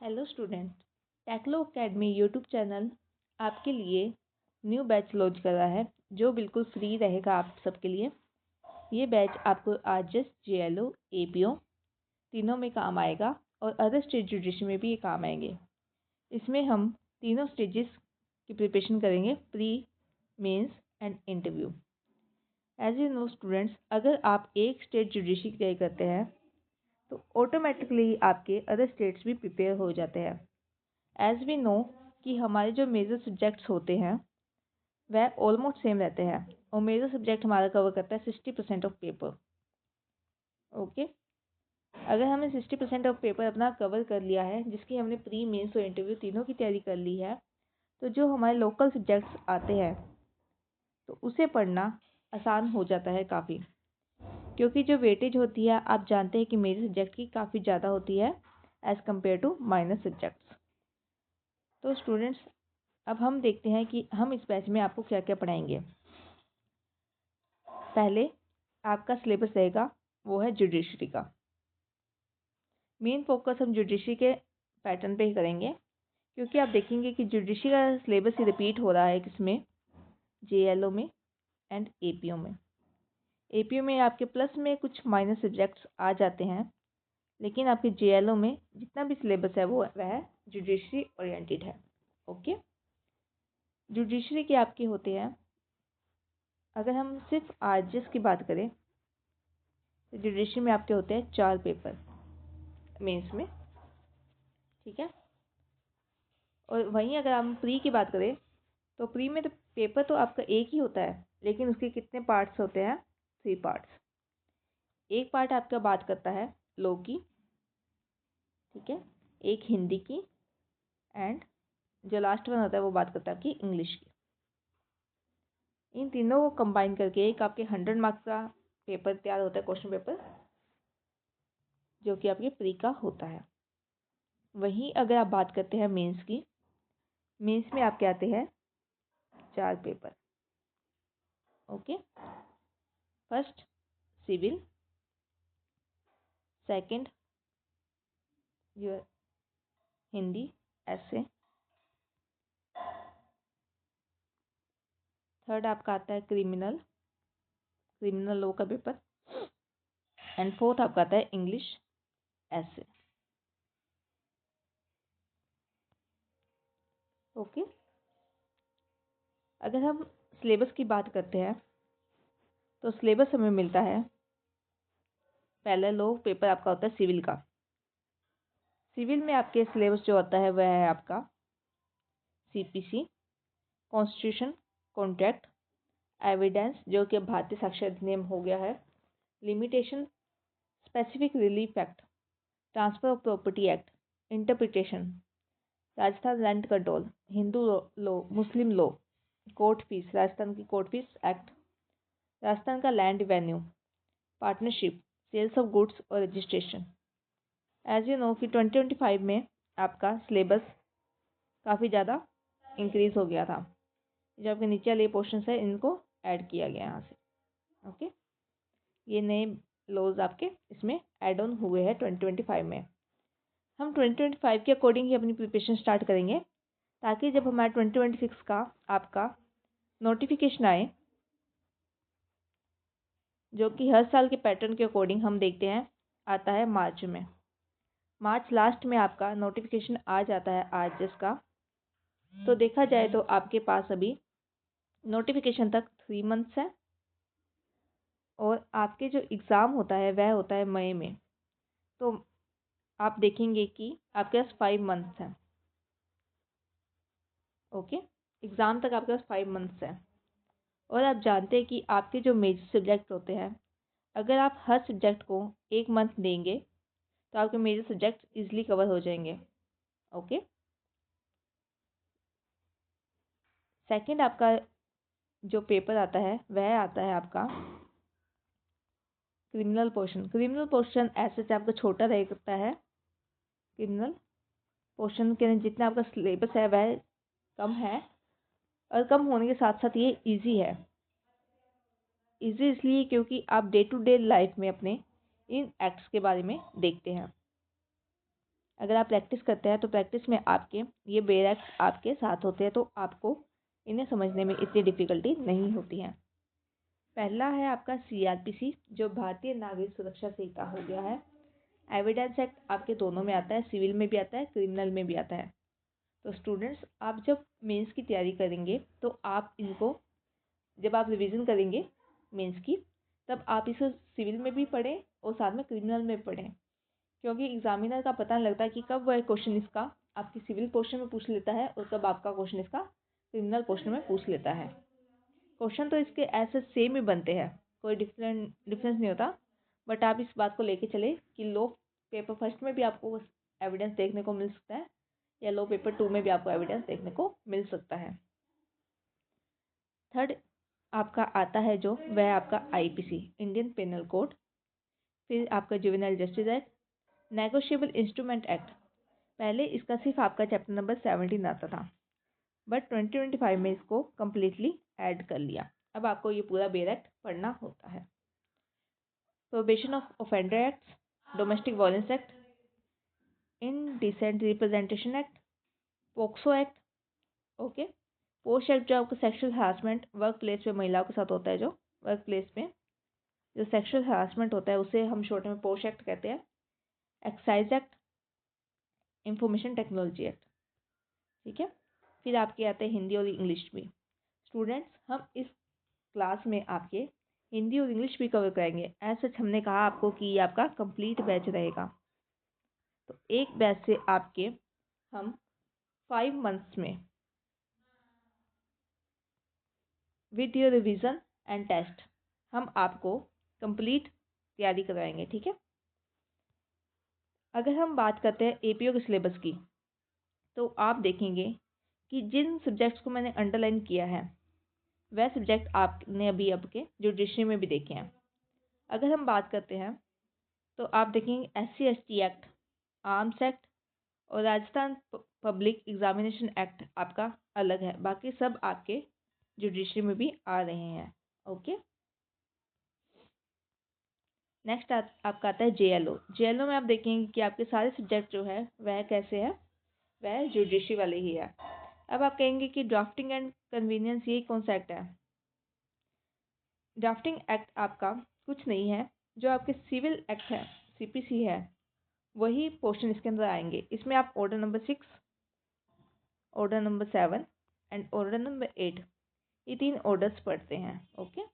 Hello student, टैकलो academy YouTube channel आपके लिए न्यू बैच लॉन्च कर रहा है जो बिल्कुल फ्री रहेगा आप सबके लिए। ये बैच आपको आरजेएस, जेएलओ, एपीओ तीनों में काम आएगा और अदर स्टेट जुडिशरी में भी ये काम आएंगे। इसमें हम तीनों स्टेजेस की प्रिपरेशन करेंगे, pre, mains and interview. As you know students, अगर आप एक स्टेट जुडिशरी की तैयारी करते हैं तो ऑटोमेटिकली आपके अदर स्टेट्स भी प्रिपेयर हो जाते हैं। एज वी नो कि हमारे जो मेजर सब्जेक्ट्स होते हैं वह ऑलमोस्ट सेम रहते हैं और मेजर सब्जेक्ट हमारा कवर करता है 60% ऑफ पेपर। ओके, अगर हमने 60% ऑफ पेपर अपना कवर कर लिया है, जिसकी हमने प्री, मेंस और इंटरव्यू तीनों की तैयारी कर ली है, तो जो हमारे लोकल सब्जेक्ट्स आते हैं तो उसे पढ़ना आसान हो जाता है काफ़ी, क्योंकि जो वेटेज होती है आप जानते हैं कि मेजर सब्जेक्ट की काफ़ी ज़्यादा होती है as compare to minor subjects. तो स्टूडेंट्स, अब हम देखते हैं कि हम इस बैच में आपको क्या क्या पढ़ाएंगे। पहले आपका सिलेबस रहेगा, वो है जुडिशरी का। मेन फोकस हम जुडिशरी के पैटर्न पे ही करेंगे, क्योंकि आप देखेंगे कि जुडिशरी का सिलेबस ही रिपीट हो रहा है किसमें, जेएलओ में एंड एपीओ में। एपीओ में आपके प्लस में कुछ माइनर सब्जेक्ट्स आ जाते हैं, लेकिन आपके जेएलओ में जितना भी सिलेबस है वो वह जुडिशरी ओरिएंटेड है। ओके, जुडिशरी के आपके होते हैं, अगर हम सिर्फ आरजेएस की बात करें तो जुडिशरी में आपके होते हैं 4 पेपर मेंस में, ठीक है। और वहीं अगर हम प्री की बात करें तो प्री में तो पेपर तो आपका एक ही होता है, लेकिन उसके कितने पार्ट्स होते हैं, 3 पार्ट्स। एक पार्ट आपका बात करता है लॉ की, ठीक है, एक हिंदी की, एंड जो लास्ट वन होता है वो बात करता है आपकी इंग्लिश की। इन तीनों को कंबाइन करके एक आपके 100 मार्क्स का पेपर तैयार होता है, क्वेश्चन पेपर, जो कि आपके प्री का होता है। वहीं अगर आप बात करते हैं मेंस की, मेंस में आपके आते हैं 4 paper. Okay, first civil, second your Hindi ऐसे, थर्ड आपका आता है क्रिमिनल लॉ का पेपर, एंड फोर्थ आपका आता है इंग्लिश ऐसे। ओके, अगर हम सिलेबस की बात करते हैं तो सिलेबस हमें मिलता है, पहला लॉ पेपर आपका होता है सिविल का। सिविल में आपके सिलेबस जो होता है वह है आपका सीपीसी, कॉन्स्टिट्यूशन, कॉन्ट्रैक्ट, एविडेंस जो कि भारतीय साक्ष्य अधिनियम हो गया है, limitation, specific relief act, transfer of property act, interpretation, Rajasthan land control, Hindu law, Muslim law, court fees, Rajasthan की कोर्ट फीस एक्ट, राजस्थान का land revenue, partnership, sales of goods और रजिस्ट्रेशन। एज यू नो कि 2025 में आपका सिलेबस काफ़ी ज़्यादा इंक्रीज़ हो गया था। जो आपके नीचे वाले पोर्शंस है इनको ऐड किया गया यहाँ से। ओके, ये नए लॉज आपके इसमें ऐड ऑन हुए हैं 2025 में। हम 2025 के अकॉर्डिंग ही अपनी प्रिपरेशन स्टार्ट करेंगे, ताकि जब हमारा 2026 का आपका नोटिफिकेशन आए, जो कि हर साल के पैटर्न के अकॉर्डिंग हम देखते हैं आता है मार्च में। मार्च लास्ट में आपका नोटिफिकेशन आ जाता है आरजेएस का। तो देखा जाए तो आपके पास अभी नोटिफिकेशन तक 3 मंथ्स है, और आपके जो एग्ज़ाम होता है वह होता है मई में। तो आप देखेंगे कि आपके पास 5 मंथ्स हैं। ओके, एग्ज़ाम तक आपके पास 5 मंथ्स हैं। और आप जानते हैं कि आपके जो मेजर सब्जेक्ट होते हैं, अगर आप हर सब्जेक्ट को 1 मंथ देंगे तो आपके मेजर सब्जेक्ट ईजिली कवर हो जाएंगे। ओके, सेकंड आपका जो पेपर आता है वह आता है आपका क्रिमिनल पोर्शन। क्रिमिनल पोर्शन ऐसे आपका छोटा रहता है। क्रिमिनल पोर्शन के जितना आपका सिलेबस है वह कम है, और कम होने के साथ साथ ये इजी है। इजी इसलिए क्योंकि आप डे टू डे लाइफ में अपने इन एक्ट्स के बारे में देखते हैं। अगर आप प्रैक्टिस करते हैं तो प्रैक्टिस में आपके ये बेयर एक्ट आपके साथ होते हैं, तो आपको इन्हें समझने में इतनी डिफ़िकल्टी नहीं होती है। पहला है आपका CRPC, जो भारतीय नागरिक सुरक्षा संहिता हो गया है। एविडेंस एक्ट आपके दोनों में आता है, सिविल में भी आता है, क्रिमिनल में भी आता है। तो स्टूडेंट्स, आप जब मेंस की तैयारी करेंगे तो आप इनको, जब आप रिवीजन करेंगे मेंस की, तब आप इसे सिविल में भी पढ़ें और साथ में क्रिमिनल में पढ़ें, क्योंकि एग्जामिनर का पता नहीं लगता कि कब वह क्वेश्चन इसका आपकी सिविल पोर्शन में पूछ लेता है और कब आपका क्वेश्चन इसका क्रिमिनल पोर्शन में पूछ लेता है। क्वेश्चन तो इसके ऐसे सेम ही बनते हैं, कोई डिफरेंस नहीं होता, बट आप इस बात को लेके चले कि लो पेपर फर्स्ट में भी आपको एविडेंस देखने को मिल सकता है या लो पेपर 2 में भी आपको एविडेंस देखने को मिल सकता है। थर्ड आपका आता है जो, वह आपका IPC, इंडियन पेनल कोड। फिर आपका juvenile justice act, negotiable instrument act. पहले इसका सिर्फ आपका चैप्टर नंबर 17 आता था, बट 2025 में इसको कम्प्लीटली ऐड कर लिया। अब आपको ये पूरा बेयर एक्ट पढ़ना होता है। Probation of offender act, domestic violence act, indecent representation act, POCSO act. Okay, post act जो आपका सेक्सुअल हरासमेंट वर्क प्लेस पे महिलाओं के साथ होता है, जो वर्क प्लेस में जो सेक्सुअल हरासमेंट होता है उसे हम शॉर्ट में पोस्ट एक्ट कहते हैं। Excise act, information technology act. ठीक है, फिर आपके आते हैं हिंदी और इंग्लिश भी। स्टूडेंट्स, हम इस क्लास में आपके हिंदी और इंग्लिश भी कवर कराएंगे। एज सच हमने कहा आपको कि ये आपका कंप्लीट बैच रहेगा, तो एक बैच से आपके हम 5 मंथ्स में with your revision and test हम आपको कंप्लीट तैयारी कराएंगे। ठीक है, अगर हम बात करते हैं APO के सिलेबस की, तो आप देखेंगे कि जिन सब्जेक्ट्स को मैंने अंडरलाइन किया है वह सब्जेक्ट आपने अभी आपके जुडिशरी में भी देखे हैं। अगर हम बात करते हैं तो आप देखेंगे SC/ST एक्ट, आर्म्स एक्ट और राजस्थान पब्लिक एग्जामिनेशन एक्ट आपका अलग है, बाकी सब आपके जुडिशरी में भी आ रहे हैं। ओके, नेक्स्ट आपका आता है JLO में आप देखेंगे कि आपके सारे सब्जेक्ट जो है वह कैसे है, वह जुडिशरी वाले ही है। अब आप कहेंगे कि ड्राफ्टिंग एंड कन्वीनियंस ये कौन सा एक्ट है? ड्राफ्टिंग एक्ट आपका कुछ नहीं है, जो आपके सिविल एक्ट है CPC है वही पोर्शन इसके अंदर आएंगे। इसमें आप order number 6, order number 7 and order number 8 ये 3 ऑर्डर्स पढ़ते हैं। ओके,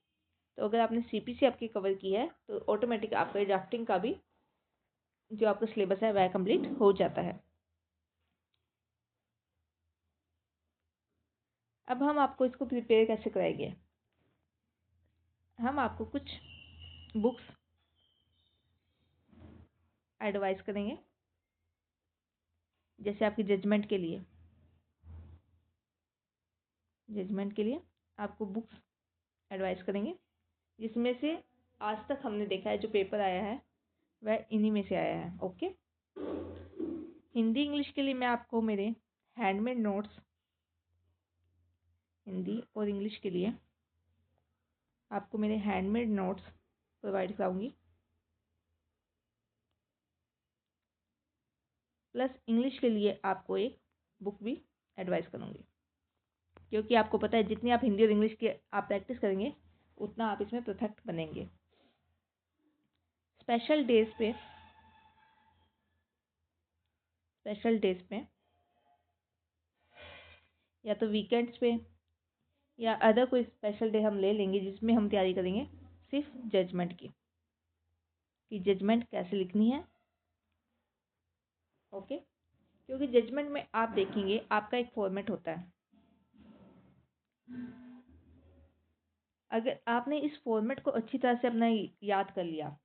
तो अगर आपने CPC आपकी कवर की है तो ऑटोमेटिक आपका ड्राफ्टिंग का भी जो आपका सिलेबस है वह कंप्लीट हो जाता है। अब हम आपको इसको प्रिपेयर कैसे कराएंगे? हम आपको कुछ बुक्स एडवाइस करेंगे, जैसे आपकी जजमेंट के लिए आपको बुक्स एडवाइस करेंगे, जिसमें से आज तक हमने देखा है जो पेपर आया है वह इन्हीं में से आया है। ओके, हिंदी इंग्लिश के लिए मैं आपको मेरे हैंडमेड नोट्स हिंदी और इंग्लिश के लिए आपको मेरे हैंडमेड नोट्स प्रोवाइड कराऊंगी, प्लस इंग्लिश के लिए आपको एक बुक भी एडवाइस करूंगी, क्योंकि आपको पता है जितनी आप हिंदी और इंग्लिश की आप प्रैक्टिस करेंगे उतना आप इसमें परफेक्ट बनेंगे। स्पेशल डेज पे या तो वीकेंड्स पे या अदर कोई स्पेशल डे हम ले लेंगे जिसमें हम तैयारी करेंगे सिर्फ जजमेंट की, कि जजमेंट कैसे लिखनी है। ओके, क्योंकि जजमेंट में आप देखेंगे आपका एक फॉर्मेट होता है। अगर आपने इस फॉर्मेट को अच्छी तरह से अपना याद कर लिया,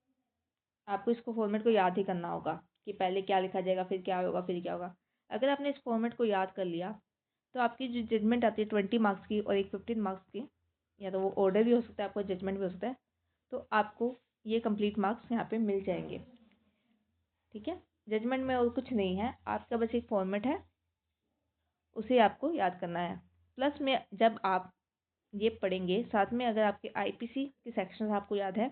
आपको इसको फॉर्मेट को याद ही करना होगा कि पहले क्या लिखा जाएगा, फिर क्या होगा, फिर क्या होगा। अगर आपने इस फॉर्मेट को याद कर लिया तो आपकी जो जजमेंट आती है 20 मार्क्स की और एक 15 मार्क्स की, या तो वो ऑर्डर भी हो सकता है, आपको जजमेंट भी हो सकता है, तो आपको ये कंप्लीट मार्क्स यहाँ पे मिल जाएंगे। ठीक है, जजमेंट में और कुछ नहीं है, आपका बस एक फॉर्मेट है, उसे आपको याद करना है। प्लस में जब आप ये पढ़ेंगे साथ में, अगर आपके IPC के सेक्शन आपको याद है,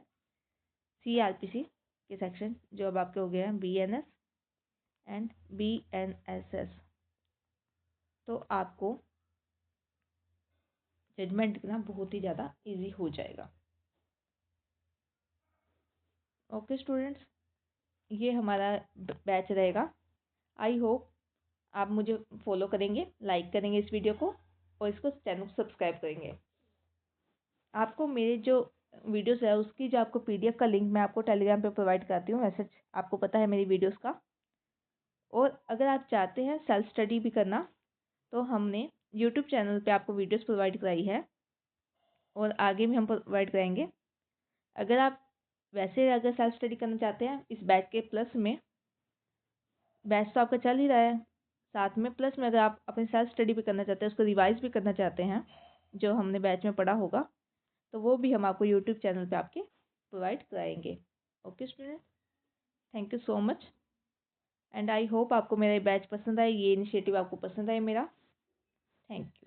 CRPC के सेक्शन जो अब आपके हो गए हैं BNS, एंड BNSS। तो आपको जजमेंट करना बहुत ही ज़्यादा इजी हो जाएगा। ओके स्टूडेंट्स, ये हमारा बैच रहेगा। आई होप आप मुझे फॉलो करेंगे, लाइक करेंगे इस वीडियो को और इसको चैनल को सब्सक्राइब करेंगे। आपको मेरे जो वीडियोस है उसकी जो आपको PDF का लिंक मैं आपको टेलीग्राम पे प्रोवाइड करती हूँ, वैसे आपको पता है मेरी वीडियोस का। और अगर आप चाहते हैं सेल्फ स्टडी भी करना तो हमने यूट्यूब चैनल पे आपको वीडियोस प्रोवाइड कराई है और आगे भी हम प्रोवाइड कराएंगे। अगर आप वैसे अगर सेल्फ स्टडी करना चाहते हैं इस बैच के प्लस में, बैच तो आपका चल ही रहा है, साथ में प्लस में अगर आप अपनी सेल्फ स्टडी भी करना चाहते हैं, उसको रिवाइज भी करना चाहते हैं जो हमने बैच में पढ़ा होगा, तो वो भी हम आपको यूट्यूब चैनल पे आपके प्रोवाइड कराएंगे। Okay student, thank you so much and I hope आपको मेरा बैच पसंद आए, ये इनिशिएटिव आपको पसंद आए मेरा। Thank you.